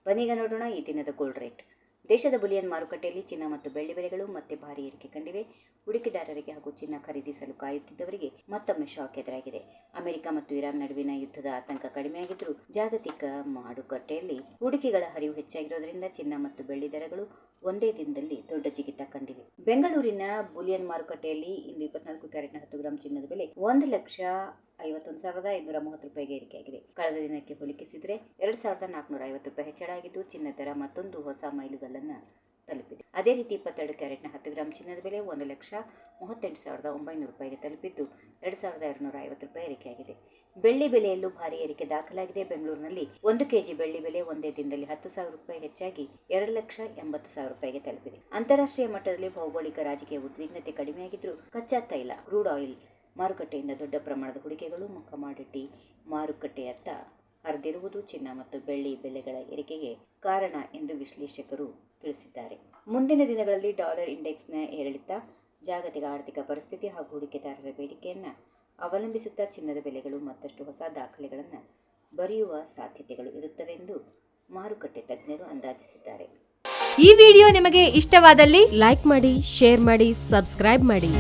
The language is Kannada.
ಬನ್ನೀಗ ನೋಡೋಣ ಈ ದಿನದ ಗೋಲ್ಡ್ ರೇಟ್. ದೇಶದ ಬುಲಿಯನ್ ಮಾರುಕಟ್ಟೆಯಲ್ಲಿ ಚಿನ್ನ ಮತ್ತು ಬೆಳ್ಳಿ ಬೆಲೆಗಳು ಮತ್ತೆ ಭಾರಿ ಏರಿಕೆ ಕಂಡಿವೆ. ಹೂಡಿಕೆದಾರರಿಗೆ ಹಾಗೂ ಚಿನ್ನ ಖರೀದಿಸಲು ಕಾಯುತ್ತಿದ್ದವರಿಗೆ ಮತ್ತೊಮ್ಮೆ ಶಾಕ್ ಎದುರಾಗಿದೆ. ಅಮೆರಿಕ ಮತ್ತು ಇರಾನ್ ನಡುವಿನ ಯುದ್ಧದ ಆತಂಕ ಕಡಿಮೆಯಾಗಿದ್ದರೂ ಜಾಗತಿಕ ಮಾರುಕಟ್ಟೆಯಲ್ಲಿ ಹೂಡಿಕೆಗಳ ಹರಿವು ಹೆಚ್ಚಾಗಿರೋದ್ರಿಂದ ಚಿನ್ನ ಮತ್ತು ಬೆಳ್ಳಿ ದರಗಳು ಒಂದೇ ದಿನದಲ್ಲಿ ದೊಡ್ಡ ಜಿಗಿತ ಕಂಡಿವೆ. ಬೆಂಗಳೂರಿನ ಬುಲಿಯನ್ ಮಾರುಕಟ್ಟೆಯಲ್ಲಿ ಇಂದು 24 ಕ್ಯಾರೆಟ್ನ 10 ಗ್ರಾಂ ಚಿನ್ನದ ಬೆಲೆ 1,51,530 ರೂಪಾಯಿಗೆ ಏರಿಕೆಯಾಗಿದೆ. ಕಳೆದ ದಿನಕ್ಕೆ ಹೋಲಿಸಿದರೆ 2,450 ರೂಪಾಯಿ ಹೆಚ್ಚಳ ಆಗಿದ್ದು ಚಿನ್ನದ ದರ ಮತ್ತೊಂದು ಹೊಸ ಮೈಲುಗಲ್ಲನ್ನು ತಲುಪಿದೆ. ಅದೇ ರೀತಿ 22 ಕ್ಯಾರೆಟ್ನ 10 ಗ್ರಾಂ ಚಿನ್ನದ ಬೆಲೆ 1,38,900 ರೂಪಾಯಿಗೆ ತಲುಪಿದ್ದು 2,250 ರೂಪಾಯಿ ಏರಿಕೆಯಾಗಿದೆ. ಬೆಳ್ಳಿ ಬೆಲೆಯಲ್ಲೂ ಭಾರಿ ಏರಿಕೆ ದಾಖಲಾಗಿದೆ. ಬೆಂಗಳೂರಿನಲ್ಲಿ 1 ಕೆಜಿ ಬೆಳ್ಳಿ ಬೆಲೆ ಒಂದೇ ದಿನದಲ್ಲಿ 10,000 ರೂಪಾಯಿ ಹೆಚ್ಚಾಗಿ 2,80,000 ರೂಪಾಯಿಗೆ ತಲುಪಿದೆ. ಅಂತಾರಾಷ್ಟ್ರೀಯ ಮಟ್ಟದಲ್ಲಿ ಭೌಗೋಳಿಕ ರಾಜಕೀಯ ಉದ್ವಿಗ್ನತೆ ಕಡಿಮೆಯಾಗಿದ್ದರೂ ಕಚ್ಚಾ ತೈಲ ಕ್ರೂಡ್ ಆಯಿಲ್ ಮಾರುಕಟ್ಟೆಯಿಂದ ದೊಡ್ಡ ಪ್ರಮಾಣದ ಹೂಡಿಕೆಗಳು ಕಮಾಡಿಟಿ ಮಾರುಕಟ್ಟೆಯತ್ತ ಹರಿದಿರುವುದು ಚಿನ್ನ ಮತ್ತು ಬೆಳ್ಳಿ ಬೆಲೆಗಳ ಏರಿಕೆಗೆ ಕಾರಣ ಎಂದು ವಿಶ್ಲೇಷಕರು ತಿಳಿಸಿದ್ದಾರೆ. ಮುಂದಿನ ದಿನಗಳಲ್ಲಿ ಡಾಲರ್ ಇಂಡೆಕ್ಸ್ನ ಏರಿಳಿತ, ಜಾಗತಿಕ ಆರ್ಥಿಕ ಪರಿಸ್ಥಿತಿ ಹಾಗೂ ಹೂಡಿಕೆದಾರರ ಬೇಡಿಕೆಯನ್ನು ಅವಲಂಬಿಸುತ್ತಾ ಚಿನ್ನದ ಬೆಲೆಗಳು ಮತ್ತಷ್ಟು ಹೊಸ ದಾಖಲೆಗಳನ್ನು ಬರೆಯುವ ಸಾಧ್ಯತೆಗಳು ಇರುತ್ತವೆ ಎಂದು ಮಾರುಕಟ್ಟೆ ತಜ್ಞರು ಅಂದಾಜಿಸಿದ್ದಾರೆ. ಈ ವಿಡಿಯೋ ನಿಮಗೆ ಇಷ್ಟವಾದಲ್ಲಿ ಲೈಕ್ ಮಾಡಿ, ಶೇರ್ ಮಾಡಿ, ಸಬ್ಸ್ಕ್ರೈಬ್ ಮಾಡಿ.